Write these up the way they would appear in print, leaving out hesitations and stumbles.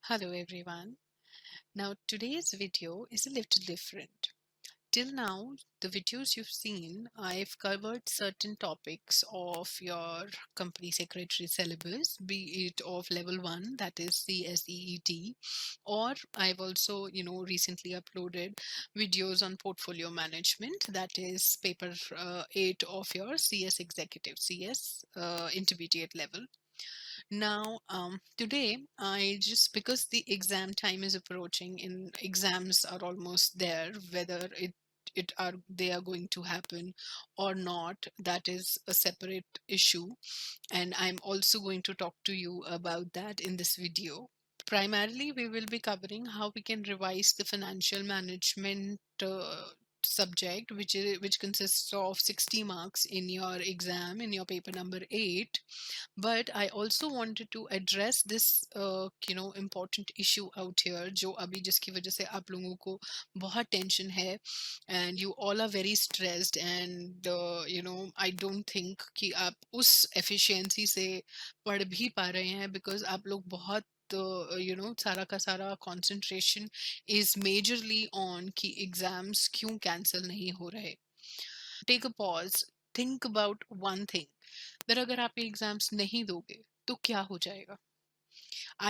Hello everyone. Now today's video is a little different. Till now, the videos you've seen, I've covered certain topics of your company secretary syllabus, be it of level 1, that is CSEET, or I've also, recently uploaded videos on portfolio management, that is paper 8 of your CS executive, CS intermediate level. Now, today, I just because the exam time is approaching and exams are almost there, whether it are they are going to happen or not, that is a separate issue. And I'm also going to talk to you about that in this video. Primarily, we will be covering how we can revise the financial management subject, which consists of 60 marks in your exam in your paper number 8. But I also wanted to address this important issue out here, जो अभी जिसकी वजह से आप लोगों को बहुत tension है and you all are very stressed and I don't think कि आप उस efficiency से पढ़ भी पा रहे हैं because आप लोग बहुत सारा का सारा concentration is majorly on कि एग्जाम्स क्यों कैंसिल नहीं हो रहे. Take a pause, think about one thing, that अगर आप एग्जाम्स नहीं दोगे तो क्या हो जाएगा.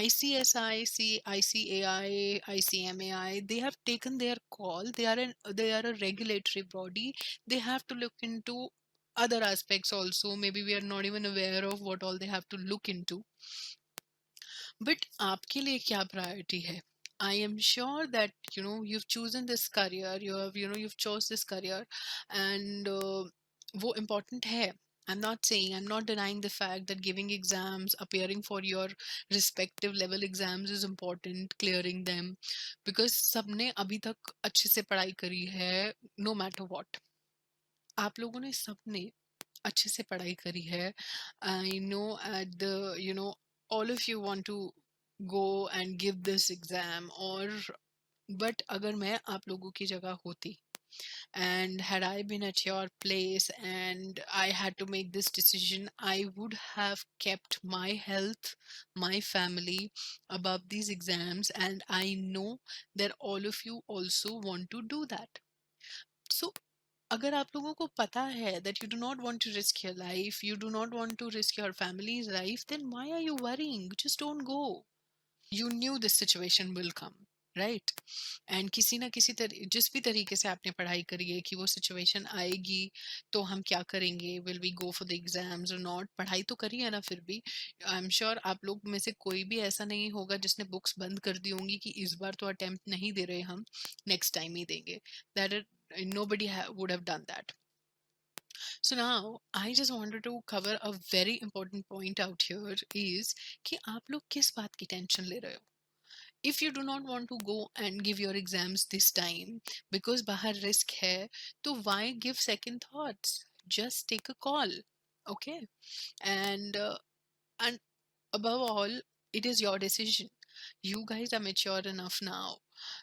ICSI, ICAI, ICMAI, they have taken their call. They are a regulatory body. They have to look into other aspects also. Maybe we are not even aware of what all they have to look into. But आपके लिए क्या priority है? I am sure that you've chosen this career. You've chose this career, and वो important है. I'm not denying the fact that giving exams, appearing for your respective level exams is important, clearing them, because सबने अभी तक अच्छे से पढ़ाई करी है, no matter what. आप लोगों ने सबने अच्छे से पढ़ाई करी है. I know at the all of you want to go and give this exam, or but अगर मैं आप लोगों की जगह होती and had I been at your place and I had to make this decision, I would have kept my health, my family above these exams, and I know that all of you also want to do that. So अगर आप लोगों को पता है that you do not want to risk your life, you do not want to risk your family's life, then why are you worrying? Just don't go. You knew this situation will come, right? And किसी ना किसी जिस भी तरीके से आपने पढ़ाई करी है कि वो सिचुएशन आएगी तो हम क्या करेंगे, will we go for the exams और नॉट. पढ़ाई तो करी है ना फिर भी. आई एम श्योर आप लोग में से कोई भी ऐसा नहीं होगा जिसने बुक्स बंद कर दी होंगी कि इस बार तो अटेम्प्ट नहीं दे रहे हम, नेक्स्ट टाइम ही देंगे. That nobody would have done that. So now I just wanted to cover a very important point out here is कि आप लोग किस बात की टेंशन ले रहे हो. If you do not want to go and give your exams this time because bahar risk hai, तो why give second thoughts? Just take a call, okay? And above all, it is your decision. You guys are mature enough now.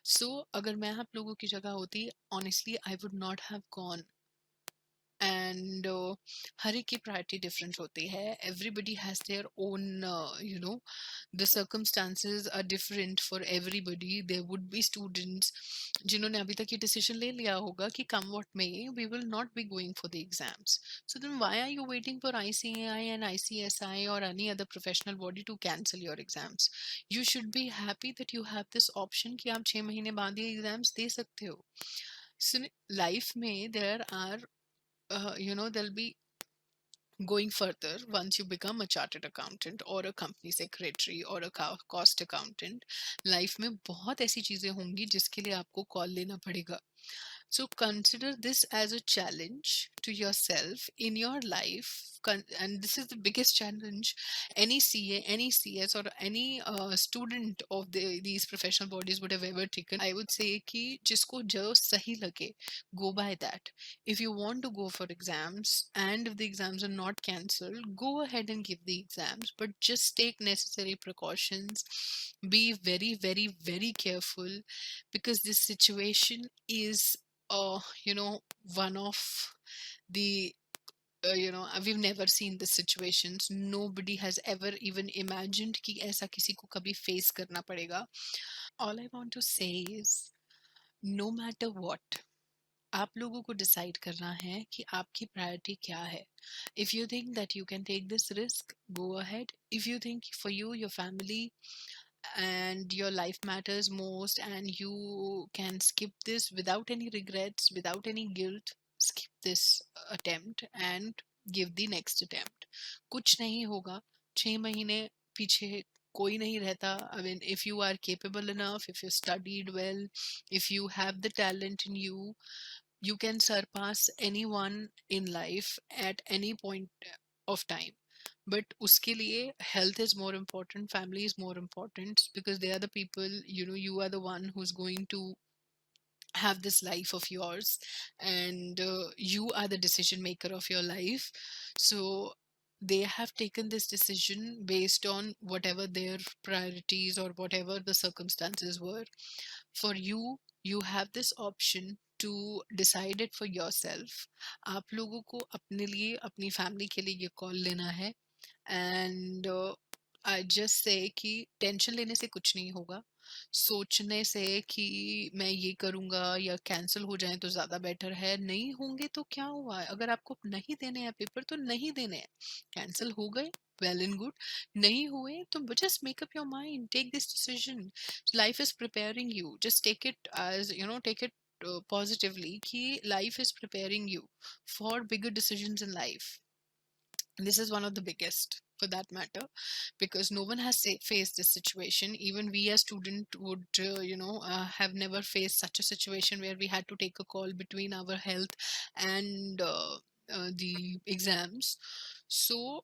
So अगर मैं आप लोगों की जगह होती, honestly I would not have gone. And हर एक की प्रायोरिटी डिफरेंट होती है. Everybody has their own the circumstances are different for everybody. There would be students जिन्होंने अभी तक ये डिसीजन ले लिया होगा कि come what may, we will not be going for the exams. So then why are you waiting for ICAI and ICSI or any other professional body to cancel your exams? You should be happy that you have this option कि आप 6 महीने बाद ये exams दे सकते हो. So life में there are there'll be going further once you become a chartered accountant or a company secretary or a cost accountant. Life में बहुत ऐसी चीजें होंगी जिसके लिए आपको कॉल लेना पड़ेगा. So consider this as a challenge to yourself in your life. And this is the biggest challenge any CA, any CS, or any student of these professional bodies would have ever taken. I would say कि जिसको जो सही लगे, go by that. If you want to go for exams and if the exams are not cancelled, go ahead and give the exams, but just take necessary precautions. Be very, very, very careful because this situation is one of the we've never seen this situations. Nobody has ever even imagined कि ऐसा किसी को कभी face करना पड़ेगा. All I want to say is, no matter what, आप लोगों को डिसाइड करना है कि आपकी प्रायोरिटी क्या है. If you think that you can take this risk, go ahead. If you think for you, your family and your life matters most, and you can skip this without any regrets, without any guilt, skip this attempt and give the next attempt. कुछ नहीं होगा. 6 महीने पीछे कोई नहीं रहता. I mean, if you are capable enough, if you studied well, if you have the talent in you, you can surpass anyone in life at any point of time. But uske liye health is more important, family is more important, because they are the people, you are the one who's going to have this life of yours, and you are the decision maker of your life. So they have taken this decision based on whatever their priorities or whatever the circumstances were. For you, you have this option to decide it for yourself. आप लोगों को अपने लिए, अपनी family के लिए ये call लेना है. एंड आई जस्ट से कि टेंशन लेने से कुछ नहीं होगा. सोचने से कि मैं ये करूंगा या कैंसिल हो जाए तो ज्यादा बेटर है. नहीं होंगे तो क्या हुआ है? अगर आपको नहीं देने हैं पेपर तो नहीं देने हैं. कैंसिल हो गए, well and good. नहीं हुए तो just make up your mind, take this decision. Life is preparing you. Just take it as, take it positively कि life is preparing you for bigger decisions in life. This is one of the biggest, for that matter, because no one has faced this situation. Even we as student would have never faced such a situation where we had to take a call between our health and the exams. So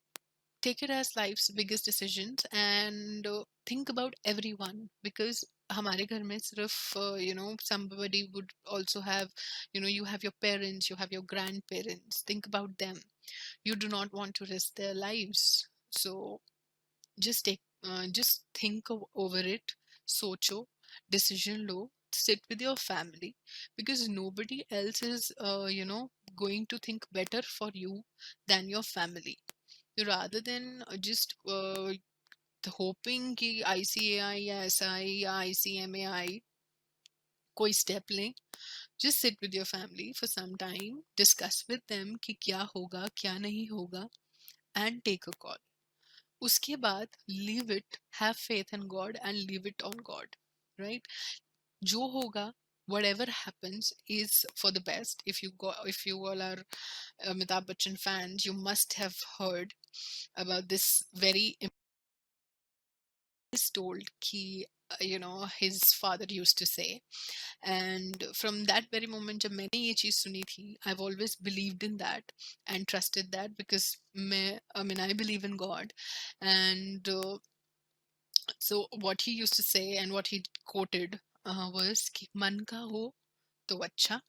take it as life's biggest decisions, and think about everyone, because हमारे घर में सिर्फ somebody would also have, you have your parents, you have your grandparents. Think about them. You do not want to risk their lives. So just think over it. Socho, decision lo, sit with your family, because nobody else is going to think better for you than your family. Rather than just hoping कि ICAI या SI या ICMAI कोई step लें. Just sit with your family for some time, discuss with them कि क्या होगा क्या नहीं होगा, and take a call. उसके बाद leave it, have faith in God and leave it on God, right? जो होगा, whatever happens is for the best. If you all are Amitabh Bachchan fans, you must have heard about this very is told कि his father used to say. And from that very moment जब मैंने ये चीज़ सुनी थी, I've always believed in that and trusted that, because I believe in God. And so what he used to say and what he quoted was कि मन का हो तो अच्छा,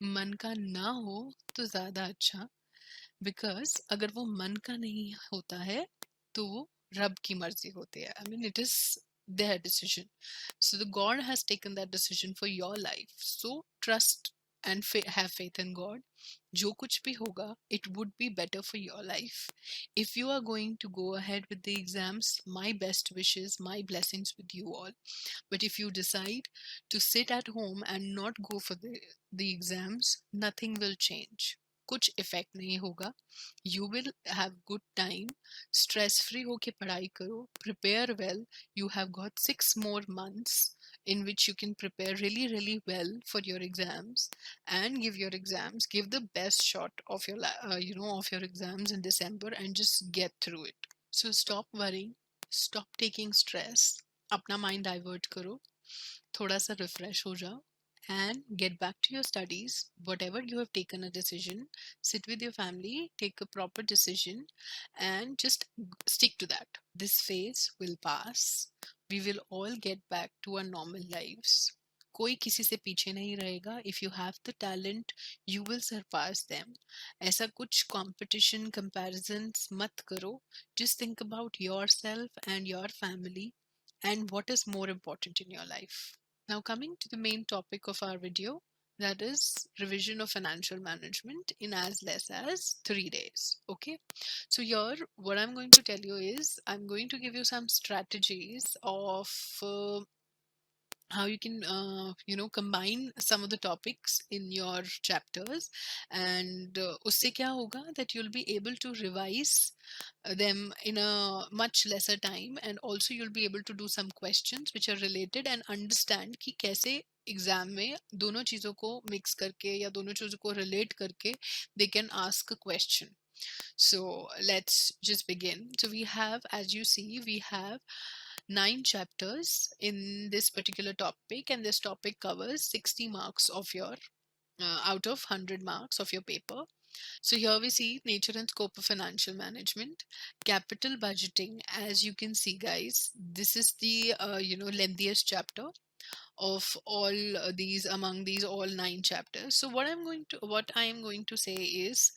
मन का ना हो तो ज़्यादा अच्छा. बिकॉज अगर वो मन का नहीं होता है तो वो रब की मर्जी होती है. I mean it is their decision. So the God has taken that decision for your life. So trust and have faith in God. जो कुछ भी होगा, it would be better for your life. If you are going to go ahead with the exams, my best wishes, my blessings with you all. But if you decide to sit at home and not go for the exams, nothing will change. कुछ effect नहीं होगा. You will have good time. Stress free होके पढ़ाई करो. Prepare well. You have got 6 more months in which you can prepare really really well for your exams and give your exams. Give the best shot of your of your exams in December and just get through it. So stop worrying, stop taking stress. अपना mind divert करो, थोड़ा सा refresh हो जाओ, and get back to your studies. Whatever you have taken a decision, sit with your family, take a proper decision, and just stick to that. This phase will pass. We will all get back to our normal lives. कोई किसी से पीछे नहीं रहेगा. If you have the talent, you will surpass them. ऐसा कुछ competition comparisons मत करो. Just think about yourself and your family and what is more important in your life. Now, coming to the main topic of our video, that is revision of financial management in as less as 3 days. Okay, so here what I'm going to tell you is I'm going to give you some strategies of how you can combine some of the topics in your chapters, and usse kya hoga that you'll be able to revise them in a much lesser time, and also you'll be able to do some questions which are related and understand कि कैसे exam में दोनों चीजों को mix करके या दोनों चीजों को रिलेट करके they can ask a question. So let's just begin. So we have, as you see, we have 9 chapters in this particular topic, and this topic covers 60 marks of your out of 100 marks of your paper. So here we see nature and scope of financial management, capital budgeting. As you can see, guys, this is the lengthiest chapter of all these, among these all 9 chapters. So what I am going to say is,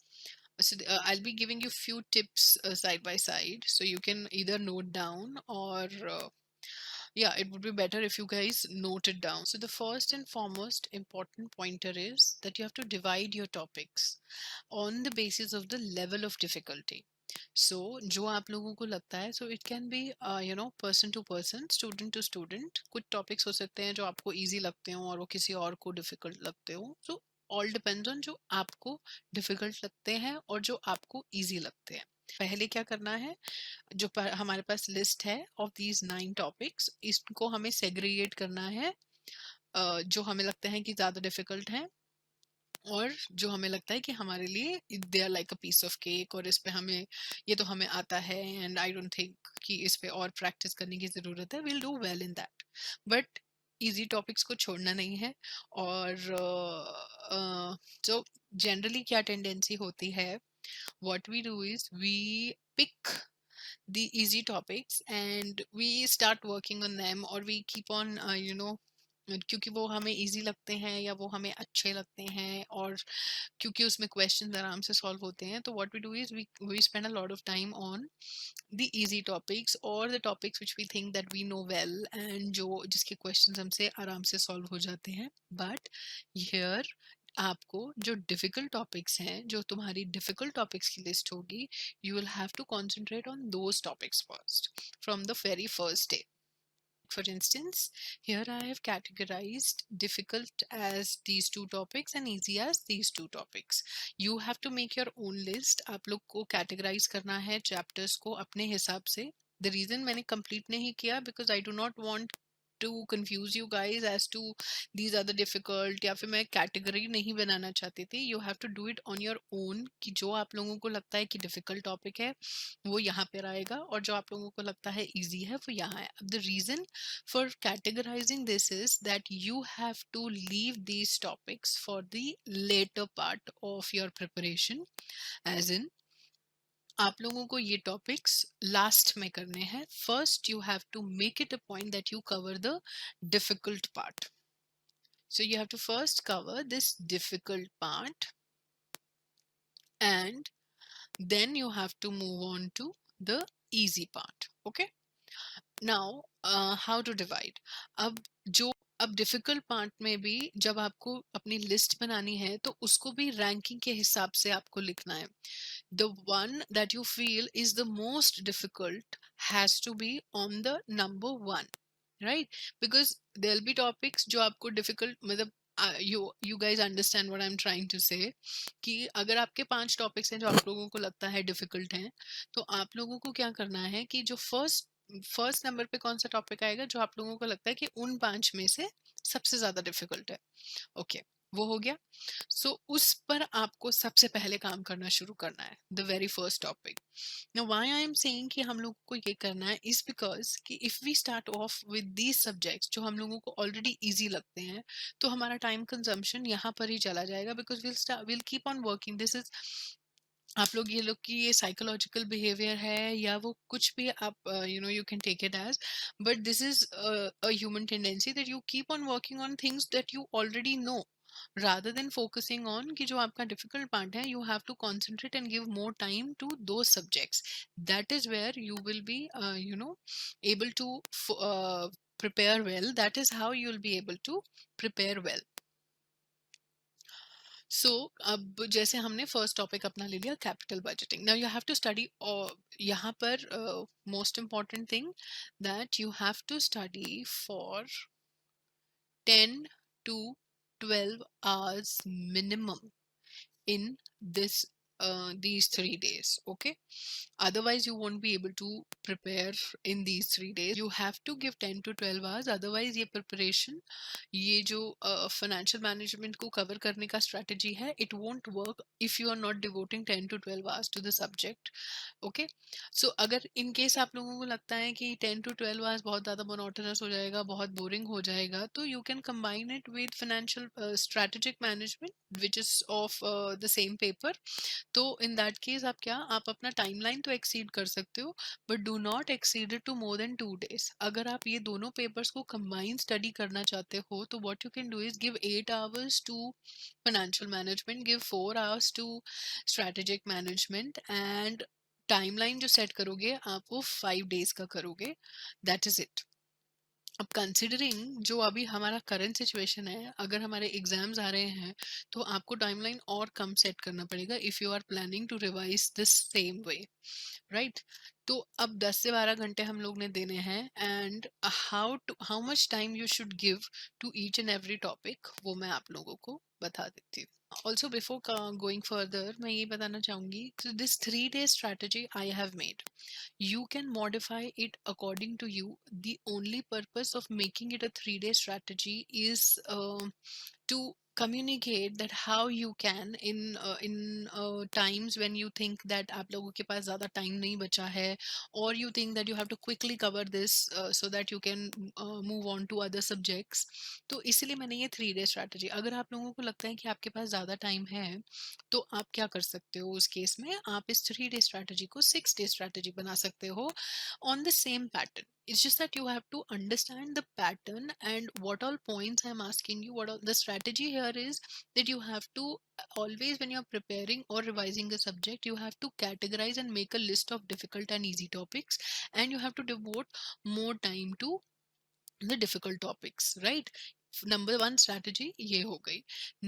I'll be giving you few tips side by side, so you can either note down or yeah, it would be better if you guys note it down. So the first and foremost important pointer is that you have to divide your topics on the basis of the level of difficulty. So जो आप लोगों को लगता है, so it can be person to person, student to student. कुछ topics हो सकते हैं जो आपको easy लगते हो और वो किसी और को difficult लगते हो. So all depends on जो आपको difficult लगते हैं और जो आपको easy लगते हैं. पहले क्या करना है, जो हमारे पास लिस्ट है ऑफ दीज 9 टॉपिक्स, इसको हमें सेग्रीगेट करना है जो हमें लगता है कि ज्यादा डिफिकल्ट है और जो हमें लगता है कि हमारे लिए they are like a piece of cake, और इस पे हमें ये तो हमें आता है एंड आई डोंट थिंक कि इस पे और प्रैक्टिस करने की ज़रूरत है, will do well in that. But easy topics को छोड़ना नहीं है. और जो जनरली क्या टेंडेंसी होती है, what we do is we pick the easy topics and we start working on them, or we keep on क्योंकि वो हमें इजी लगते हैं या वो हमें अच्छे लगते हैं और क्योंकि उसमें क्वेश्चंस आराम से सॉल्व होते हैं, तो what we do is we spend a lot of time on the easy topics और the topics which we think that we know well and जो जिसके क्वेश्चंस हमसे आराम से सॉल्व हो जाते हैं. बट हियर आपको जो डिफिकल्ट टॉपिक्स हैं, जो तुम्हारी डिफिकल्ट टॉपिक्स की लिस्ट होगी, you will have to concentrate on those topics first from the very first day. For instance, here I have categorized difficult as these 2 topics and easy as these 2 topics. You have to make your own list. आप लोग को categorize करना है chapters को अपने हिसाब से. The reason मैंने complete नहीं किया because I do not want to confuse you guys as to these are the difficult, या फिर मैं category नहीं बनाना चाहती थी. You have to do it on your own कि जो आप लोगों को लगता है कि difficult topic है वो यहाँ पे आएगा और जो आप लोगों को लगता है easy है वो यहाँ है. अब the reason for categorizing this is that you have to leave these topics for the later part of your preparation, as in आप लोगों को ये टॉपिक्स लास्ट में करने हैं. First you have to make it a point that you cover the difficult part. So you have to first cover this difficult part and then you have to move on to the easy part. Okay, now how to divide. अब difficult part में भी जब आपको अपनी list बनानी है तो उसको भी रैंकिंग के हिसाब से आपको लिखना है. The one that you feel is the most difficult has to be on the number 1, right? Because there'll be topics जो आपको difficult, मतलब you guys understand what I'm trying to say, कि अगर आपके 5 टॉपिक्स हैं जो आप लोगों को लगता है डिफिकल्ट हैं, तो आप लोगों को क्या करना है कि जो फर्स्ट नंबर पे कौन सा टॉपिक आएगा जो आप लोगों को लगता है कि उन 5 में से सबसे ज्यादा डिफिकल्ट है. ओके, वो हो गया. सो उस पर आपको सबसे पहले काम करना शुरू करना है, the very first topic. Now why I am saying कि हम लोगों को ये करना है इज बिकॉज कि if we start off with these subjects जो हम लोगों को ऑलरेडी इजी लगते हैं, तो हमारा टाइम कंजम्पशन यहाँ पर ही चला जाएगा. Because will keep on working. This is, आप लोग ये लोग की ये साइकोलॉजिकल बिहेवियर है या वो कुछ भी आप you can take it as, but this is a human tendency that you keep on working on things that you already know, rather than focusing on कि जो आपका difficult part है, you have to concentrate and give more time to those subjects. That is where you will be able to prepare well. That is how you will be able to prepare well. सो अब जैसे हमने first topic अपना ले लिया capital budgeting. Now you have to study. यहाँ पर most important thing that you have to study for 10 to 12 hours minimum in this these 3 days. Okay, otherwise you won't be able to prepare in these 3 days. You have to give 10 to 12 hours, otherwise ये preparation, ये जो financial management को cover करने का strategy है, it won't work if you are not devoting 10 to 12 hours to the subject. Okay, so अगर in case आप लोगों को लगता है कि 10 to 12 hours बहुत ज़्यादा monotonous हो जाएगा, बहुत boring हो जाएगा, तो you can combine it with financial strategic management which is of the same paper. तो इन दैट केस आप अपना टाइमलाइन तो एक्सीड कर सकते हो, but do not exceed it to more than 2 days. अगर आप ये दोनों पेपर्स को कंबाइन स्टडी करना चाहते हो तो what you can do is give 8 hours to financial management, give 4 hours to strategic management, and timeline जो सेट करोगे आप वो 5 days का करोगे. That is it. अब कंसिडरिंग जो अभी हमारा करंट सिचुएशन है, अगर हमारे एग्जाम्स आ रहे हैं तो आपको टाइमलाइन और कम सेट करना पड़ेगा if you are planning to revise this same way, right. तो अब 10 से 12 घंटे हम लोग ने देने हैं, and how much time you should give to each and every topic वो मैं आप लोगों को बता देती हूँ. ऑल्सो बिफोर गोइंग फर्दर मैं ये बताना चाहूँगी, this 3 day strategy I have made, you can modify it according to you. The only purpose of making it a 3 day strategy is to communicate that how you can in times when you think that आप लोगों के पास ज़्यादा time नहीं बचा है, or you think that you have to quickly cover this so that you can move on to other subjects. तो इसीलिए मैंने ये 3 day strategy. अगर आप लोगों को लगता है कि आपके पास ज़्यादा time है तो आप क्या कर सकते हो उस केस में, आप इस 3 day strategy को 6 day strategy बना सकते हो on the same pattern. It's just that you have to understand the pattern and what all points I'm asking you. What all the strategy here is that you have to always, when you're preparing or revising a subject, you have to categorize and make a list of difficult and easy topics, and you have to devote more time to the difficult topics, right? Number one strategy ये हो गई.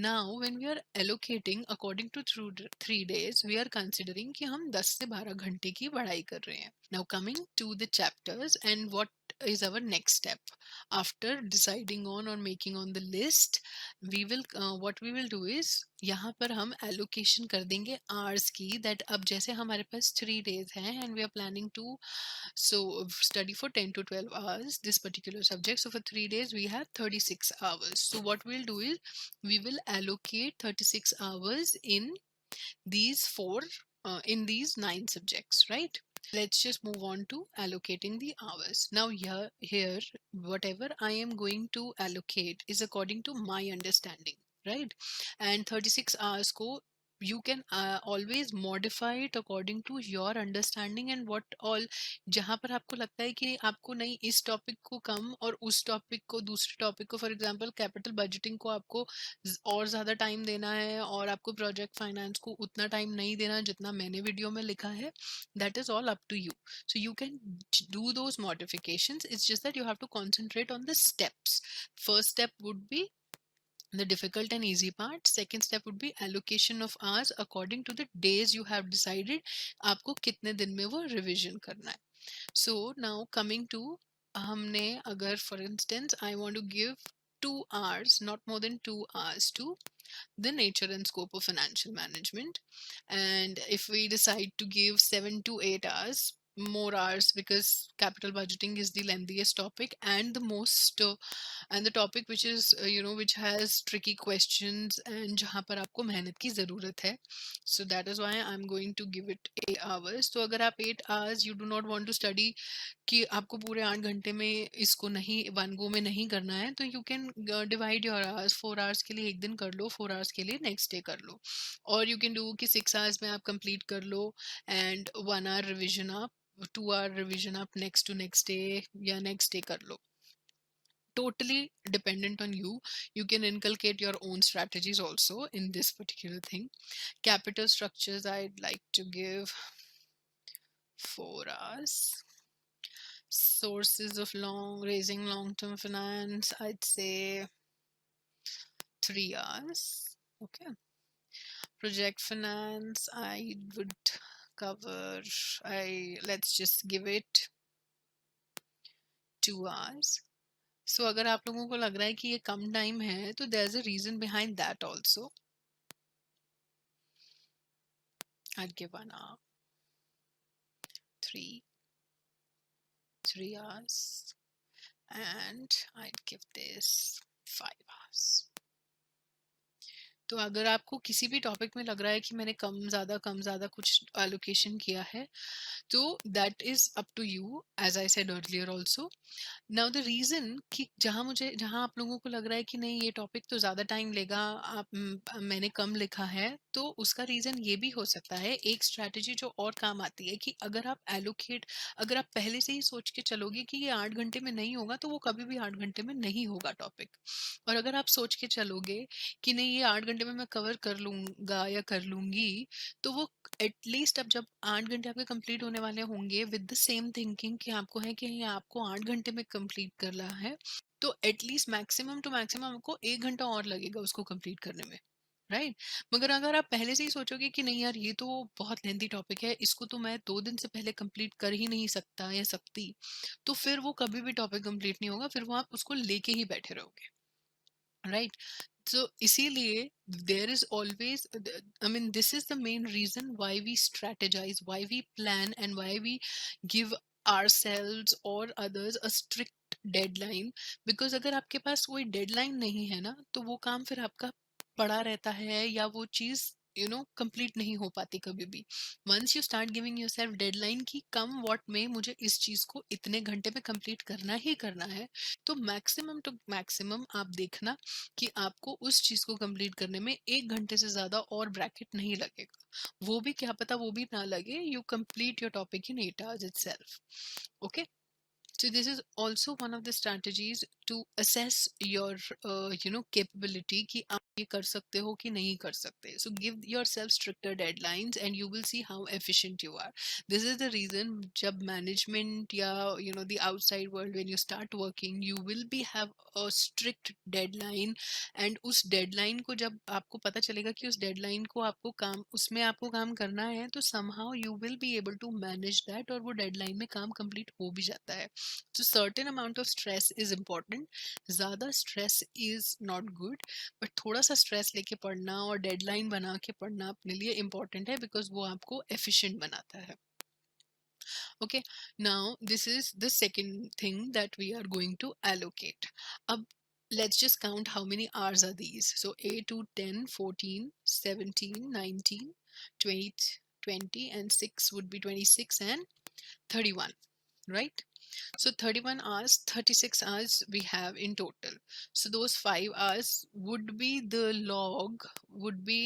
Now when we are allocating according to through 3 days, we are considering कि हम 10 से 12 घंटे की पढ़ाई कर रहे हैं. Now coming to the chapters and what is our next step after deciding on or making on the list, we will what we will do is यहाँ पर हम allocation कर देंगे hours की, that अब जैसे हमारे पास 3 days हैं and we are planning to study for 10 to 12 hours this particular subject. So for 3 days we have 36 hours. So what we'll do is we will allocate 36 hours in these in these 9 subjects, right? Let's just move on to allocating the hours. Now here whatever I am going to allocate is according to my understanding, right? And 36 hours ko you can always modify it according to your understanding and what all. जहाँ पर आपको लगता है कि आपको नहीं इस topic को कम और उस टॉपिक को दूसरे टॉपिक को, फॉर एग्जांपल कैपिटल बजटिंग को आपको और ज़्यादा टाइम देना है और आपको प्रोजेक्ट फाइनेंस को उतना टाइम नहीं देना जितना मैंने वीडियो में लिखा है, that is all up to you. So you can do those modifications. It's just that you have to concentrate on the steps. First step would be the difficult and easy part. Second step would be allocation of hours according to the days you have decided आपको कितने दिन में वो revision करना है. So now coming to हमने अगर for instance I want to give 2 hours, not more than 2 hours to the nature and scope of financial management, and if we decide to give 7 to 8 hours more hours because capital budgeting is the lengthiest topic and the most and the topic which is which has tricky questions and जहाँ पर आपको मेहनत की ज़रूरत है, so that is why I'm going to give it 8 hours. तो अगर आप 8 hours you do not want to study कि आपको पूरे 8 घंटे में इसको नहीं वन गो में नहीं करना है, तो you can divide your hours. 4 hours के लिए एक दिन कर लो, 4 hours के लिए नेक्स्ट डे कर लो, और यू कैन डू कि 6 hours में आप कंप्लीट कर लो एंड 1 hour रिविजन आप 2 hour रिविजन आप नेक्स्ट टू नेक्स्ट डे या नेक्स्ट डे कर लो. Totally dependent on you. You can inculcate your own strategies also in this particular thing. Capital structures I'd like to give 4 hours. Sources of raising long-term finance, I'd say 3 hours. Okay. Project finance, I would cover, let's just give it 2 hours. So अगर आप लोगों को लग रहा है कि ये कम time है तो there is a reason behind that also. I'd give 1 hour, three hours, and I'd give this 5 hours. तो अगर आपको किसी भी टॉपिक में लग रहा है कि मैंने कम ज़्यादा कुछ एलोकेशन किया है, तो that is up to you, as I said earlier also. Now the reason कि जहाँ आप लोगों को लग रहा है कि नहीं ये टॉपिक तो ज़्यादा टाइम लेगा, मैंने कम लिखा है, तो उसका रीज़न ये भी हो सकता है. एक स्ट्रैटेजी जो और काम आती है कि अगर आप पहले से ही सोच के चलोगे कि ये 8 घंटे में नहीं होगा, तो वो कभी भी 8 घंटे में नहीं होगा टॉपिक. और अगर आप सोच के चलोगे कि नहीं ये 8 घंटे में मैं कवर कर लूंगा या कर लूंगी, तो वो एटलीस्ट अब जब 8 घंटे आपके कंप्लीट होने वाले होंगे विद द सेम थिंकिंग कि आपको है कि ये आपको 8 घंटे में कंप्लीट करना है, तो एटलीस्ट मैक्सिमम टू मैक्सिमम आपको 1 घंटा और लगेगा उसको कंप्लीट करने में, राइट. मगर अगर आप पहले से ही सोचोगे कि नहीं यार ये तो बहुत लेंथी टॉपिक है, इसको तो मैं 2 दिन से पहले कंप्लीट कर ही नहीं सकता या सकती, तो फिर वो कभी भी टॉपिक कंप्लीट नहीं होगा, फिर वो आप उसको लेके ही बैठे रहोगे, राइट. So इसीलिए there is always, I mean this is the main reason why we strategize, why we plan, and why we give ourselves or others a strict deadline. Because अगर आपके पास कोई deadline नहीं है ना, तो वो काम फिर आपका पड़ा रहता है या वो चीज़ कंप्लीट नहीं हो पाती कभी भी. Once you start giving yourself deadline कि कम व्हाट में मुझे इस चीज़ को इतने घंटे में कंप्लीट करना ही करना है, तो मैक्सिमम टू मैक्सिमम आप देखना कि आपको उस चीज को कंप्लीट करने में 1 घंटे से ज्यादा और ब्रैकेट नहीं लगेगा. वो भी क्या पता वो भी ना लगे, you complete your topic in 8 hours itself. Okay. So this is also one of the strategies to assess your capability कि आप ये कर सकते हो कि नहीं कर सकते. So give yourself stricter deadlines and you will see how efficient you are. This is the reason जब management या the outside world, when you start working, you will be have a strict deadline. And उस deadline को जब आपको पता चलेगा कि उस deadline को उसमें आपको काम करना है, तो somehow you will be able to manage that और वो deadline में काम complete हो भी जाता है. So certain amount of stress is important. ज़्यादा stress is not good, but थोड़ा सा stress लेके पढ़ना और deadline बना के पढ़ना अपने लिए important है, because वो आपको efficient बनाता है. Okay, now this is the second thing that we are going to allocate. अब let's just count how many hours are these. So 8 to 10, 14, 17, 19, 20, 20, and 6 would be 26 and 31, right? So 31 hours, 36 hours we have in total. So those 5 hours would be the log, would be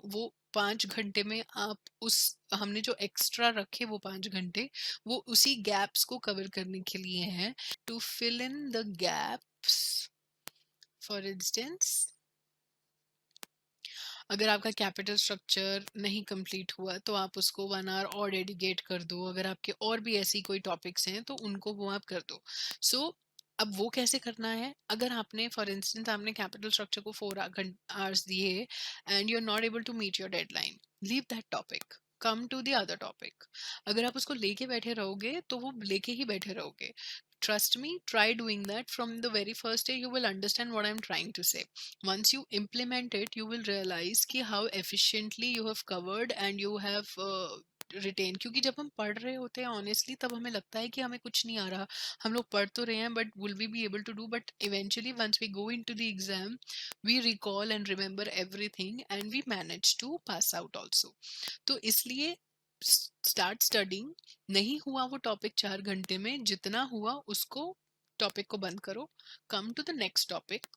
वो 5 घंटे में आप उस हमने जो extra रखे वो 5 घंटे, वो उसी गैप्स को कवर करने के लिए हैं. To fill in the gaps, for instance अगर आपका कैपिटल स्ट्रक्चर नहीं कंप्लीट हुआ तो आप उसको 1 hour और डेडिकेट कर दो. अगर आपके और भी ऐसी कोई टॉपिक्स हैं तो उनको वो आप कर दो. सो अब वो कैसे करना है? अगर आपने फॉर इंस्टेंस आपने कैपिटल स्ट्रक्चर को 4 hours दिए and you are not able to meet your deadline, leave that topic, come to the other topic. अगर आप उसको लेके बैठे रहोगे तो वो लेके ही बैठे रहोगे. Trust me, try doing that from the very first day. You will understand what I'm trying to say. Once you implement it, you will realize कि how efficiently you have covered and you have retain. क्योंकि जब हम पढ़ रहे होते हैं honestly, तब हमें लगता है कि हमें कुछ नहीं आ रहा, हम लोग पढ़ तो रहे हैं, but will we be able to do? But eventually once we go into the exam, we recall and remember everything and we manage to pass out also. तो इसलिए स्टार्ट स्टडिंग. नहीं हुआ वो टॉपिक 4 घंटे में, जितना हुआ उसको टॉपिक को बंद करो, come to the next topic.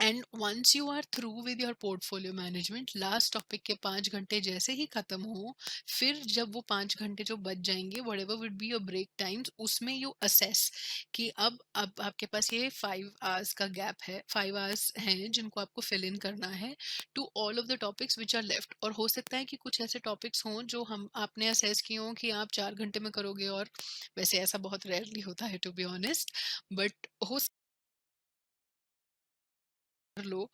And once you are through with your portfolio management, last topic के 5 घंटे जैसे ही खत्म हो, फिर जब वो 5 घंटे जो बच जाएंगे, whatever would be your break times, उसमें यू असेस कि अब आपके पास ये 5 hours का गैप है, 5 hours हैं जिनको आपको फिल इन करना है to all of the topics which are left. और हो सकता है कि कुछ ऐसे टॉपिक्स हों जो आपने असेस किए हों कि आप 4 घंटे में करोगे, और वैसे ऐसा बहुत रेयरली होता है टू बी ऑनेस्ट, बट हो कर लो,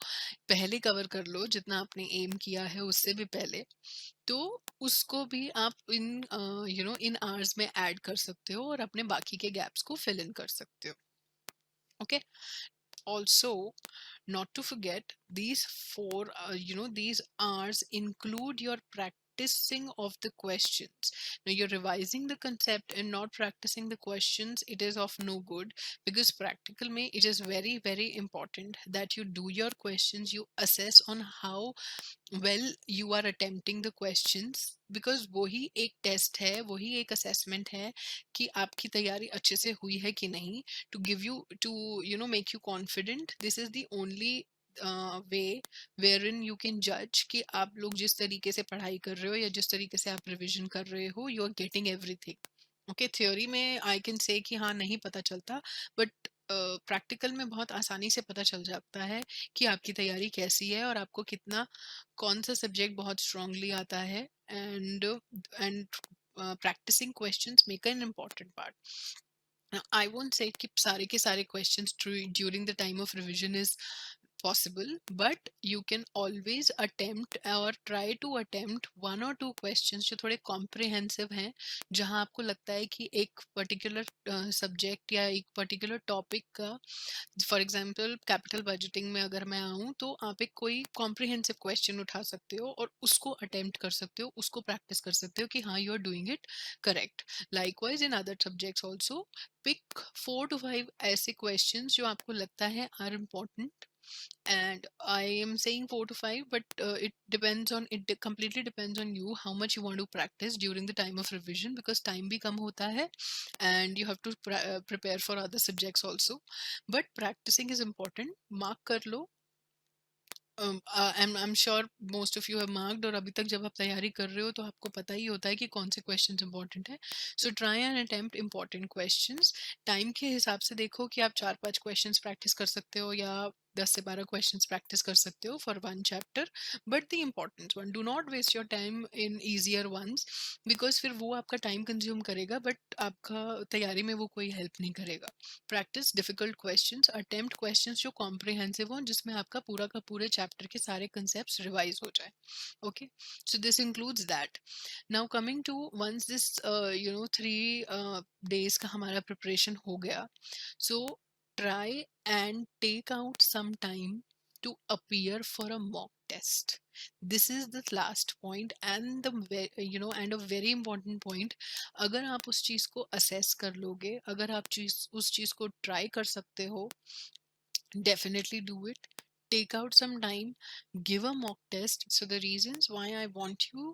पहले कवर कर लो जितना आपने एम किया है उससे भी पहले, तो उसको भी आप इन इन आवर्स में ऐड कर सकते हो और अपने बाकी के गैप्स को फिल इन कर सकते हो. Okay. Also, not to forget, these these hours include your practicing of the questions. Now you're revising the concept and not practicing the questions, it is of no good, because practical may it is very very important that you do your questions, you assess on how well you are attempting the questions, because वही एक test है, वही एक assessment है कि आपकी तैयारी अच्छे से हुई है कि नहीं. To give you, to make you confident, this is the only way wherein you can judge कि आप लोग जिस तरीके से पढ़ाई कर रहे हो या जिस तरीके से आप रिविजन कर रहे हो, you are getting everything. Okay. Theory में आई कैन से कि हाँ नहीं पता चलता, बट प्रैक्टिकल में बहुत आसानी से पता चल जाता है कि आपकी तैयारी कैसी है और आपको कितना, कौन सा सब्जेक्ट बहुत स्ट्रांगली आता है. And practicing questions make an important part. Now, I won't say कि सारे के सारे questions during the time of revision is possible, but you can always attempt or try to attempt one or two questions जो थोड़े comprehensive हैं, जहां आपको लगता है कि एक particular subject या एक particular topic का, फॉर एग्जाम्पल कैपिटल बजटिंग में अगर मैं आऊँ तो आप एक कोई कॉम्प्रिहेंसिव क्वेश्चन उठा सकते हो और उसको अटेम्प्ट कर सकते हो, उसको प्रैक्टिस कर सकते हो कि हाँ you are doing it correct. Likewise in other subjects also pick 4 to 5 ऐसे क्वेश्चंस जो आपको लगता है are important. And I am saying 4 to 5, but it completely depends on you how much you want to practice during the time of revision, because time भी कम होता है and you have to prepare for other subjects also. But practicing is important. Mark कर लो. I'm sure most of you have marked, और अभी तक जब आप तैयारी कर रहे हो तो आपको पता ही होता है कि कौन से क्वेश्चंस इंपॉर्टेंट है. So try and attempt important questions. Time के हिसाब से देखो कि आप 4-5 क्वेश्चंस प्रैक्टिस कर सकते हो या 10 से 12 क्वेश्चंस प्रैक्टिस कर सकते हो for one chapter, but the important one, do not waste your time in easier ones, because फिर वो आपका टाइम कंज्यूम करेगा बट आपका तैयारी में वो कोई हेल्प नहीं करेगा. Practice difficult questions, attempt questions जो कॉम्प्रिहेंसिव हो, जिसमें आपका पूरा का पूरे चैप्टर के सारे कंसेप्ट्स रिवाइज हो जाए. Okay. So this includes that. Now coming to, once this 3 days का हमारा प्रिपरेशन हो गया, सो try and take out some time to appear for a mock test. This is the last point and and a very important point. अगर आप उस चीज को assess कर लोगे, अगर आप उस चीज को try कर सकते हो, definitely do it. Take out some time, give a mock test. So the reasons why I want you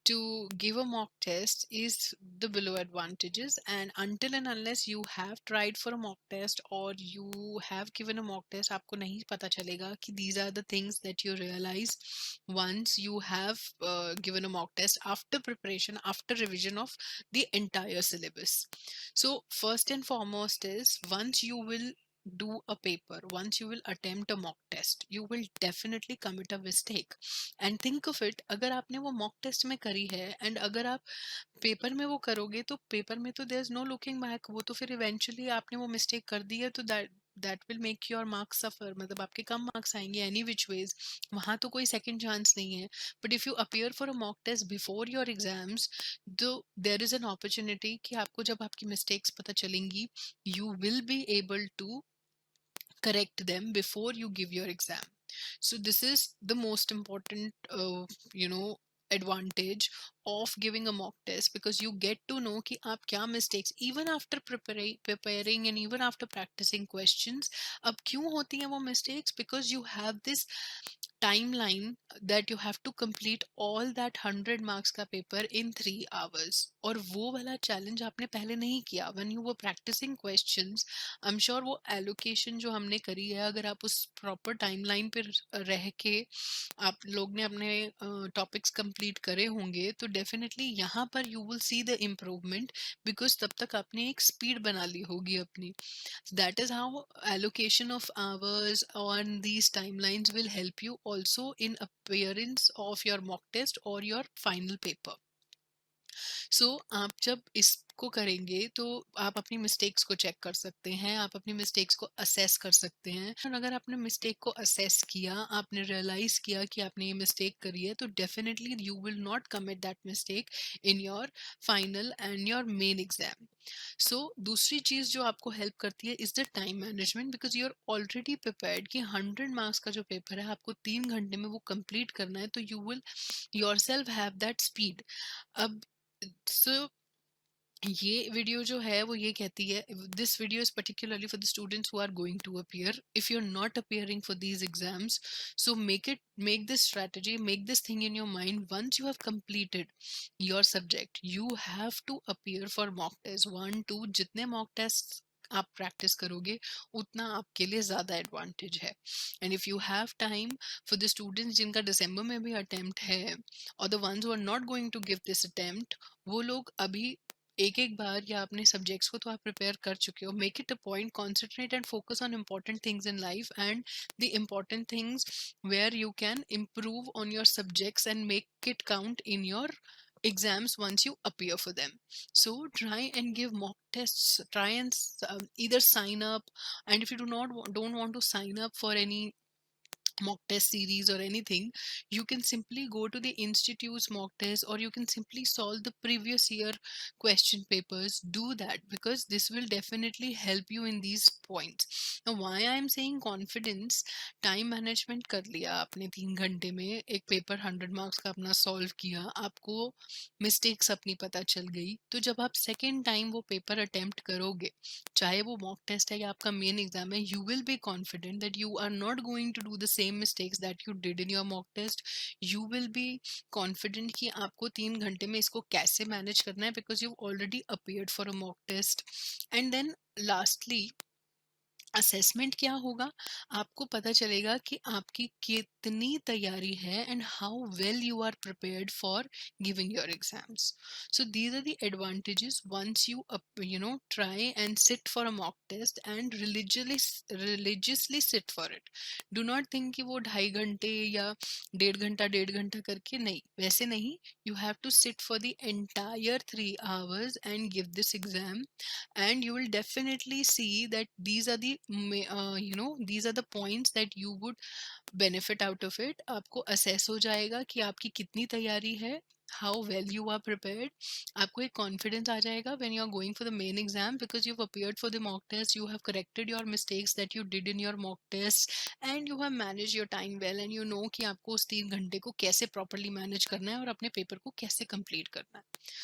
to give a mock test is the below advantages, and until and unless you have tried for a mock test or you have given a mock test, आपको नहीं पता चलेगा कि these are the things that you realize once you have given a mock test after preparation, after revision of the entire syllabus. So first and foremost is, once you will do a paper, once you will attempt a mock test, you will definitely commit a mistake. And think of it, अगर आपने वो mock test में करी है and अगर आप paper में वो करोगे, तो पेपर में तो there's no looking back, वो तो फिर eventually आपने वो mistake कर दी है, तो that will make your marks suffer, मतलब आपके कम marks आएंगे any which ways, वहाँ तो कोई second chance नहीं है. But if you appear for a mock test before your exams, तो there is an opportunity कि आपको जब आपकी mistakes पता चलेंगी, you will be able to correct them before you give your exam. So this is the most important advantage of giving a mock test, because you get to know कि आप क्या mistakes, even after preparing and even after practicing questions, अब क्यों होती हैं वो mistakes, because you have this timeline that you have to complete all that 100 marks का paper in 3 hours, और वो वाला challenge आपने पहले नहीं किया. when you were practicing questions, I'm sure वो allocation जो हमने करी है, अगर आप उस proper timeline पे रह के आप लोग ने अपने टॉपिक्स कंप्लीट करे होंगे, तो डेफिनेटली यहाँ पर you will see the improvement, because तब तक आपने एक स्पीड बना ली होगी अपनी. That is how allocation of hours on these timelines will help you also in appearance of your mock test or your final paper. So आप जब इस को करेंगे तो आप अपनी मिस्टेक्स को चेक कर सकते हैं, आप अपनी मिस्टेक्स को असेस कर सकते हैं। और अगर आपने मिस्टेक को असेस किया, आपने रियलाइज किया कि आपने ये मिस्टेक करी है, तो definitely you will not commit that mistake in your final and your main exam. So दूसरी चीज जो आपको हेल्प करती है is the time management, because you are already prepared कि 100 मार्क्स का जो पेपर है आपको 3 घंटे में वो कंप्लीट करना है, तो you will your self have that speed. अब सो ये वीडियो जो है वो ये कहती है, this video is particularly for the students who are going to appear. If you are not appearing for these exams, so make this strategy, make this thing in your mind, once you have completed your subject you have to appear for mock test 1 2। जितने mock tests आप practice करोगे उतना आपके लिए ज़्यादा advantage है। And if you have time, for the students जिनका दिसंबर में भी अटेम्प्ट है, और the ones who are not going to give this attempt, वो लोग अभी एक एक बार या अपने सब्जेक्ट्स को तो आप प्रिपेयर कर चुके हो। Make it a point, concentrate and focus on important things in life and the important things where you can improve on your subjects and make it count in your exams once you appear for them. So try and give mock tests, try and either sign up, and if you don't want to sign up for any mock test series or anything, you can simply go to the institute's mock test, or you can simply solve the previous year question papers. Do that, because this will definitely help you in these points. Now why I am saying confidence, time management कर लिया आपने 3 घंटे में, एक paper 100 marks का अपना solve किया, आपको मिस्टेक्स अपनी पता चल गई, तो जब आप सेकेंड टाइम वो पेपर अटेम्प्ट करोगे, चाहे वो मॉक टेस्ट है या आपका मेन एग्जाम है, you will be confident that you are not going to do the same mistakes that you did in your mock test. You will be confident कि आपको 3 घंटे में इसको कैसे मैनेज करना है, because you've already appeared for a mock test. And then lastly, assessment क्या होगा, आपको पता चलेगा कि आपकी कितनी तैयारी है and how well you are prepared for giving your exams. So these are the advantages once you try and sit for a mock test and religiously sit for it. Do not think कि वो 2.5 घंटे या 1.5 घंटा करके, नहीं, वैसे नहीं। You have to sit for the entire 3 hours and give this exam, and you will definitely see that these are the these are the points that you would benefit out of it। आपको assess हो जाएगा कि आपकी कितनी तैयारी है, how well you are prepared। आपको एक confidence आ जाएगा when you are going for the main exam, because you've appeared for the mock test, you have corrected your mistakes that you did in your mock test, and you have managed your time well, and you know कि आपको उस 3 घंटे को कैसे properly manage करना है और अपने पेपर को कैसे complete करना है।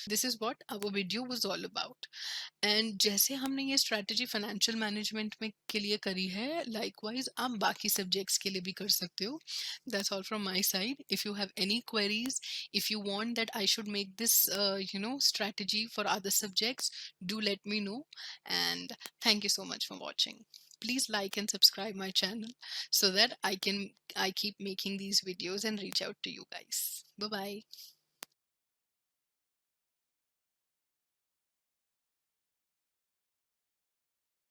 This is what our video was all about। And जैसे हमने ये स्ट्रैटेजी फाइनेंशियल मैनेजमेंट में के लिए करी है, लाइकवाइज आप बाकी सब्जेक्ट्स के लिए भी कर सकते हो। That's all from my side. If you have any queries, if you want that I should make this strategy for other subjects, do let me know, and thank you so much for watching. Please like and subscribe my channel so that I keep making these videos and reach out to you guys. Bye bye.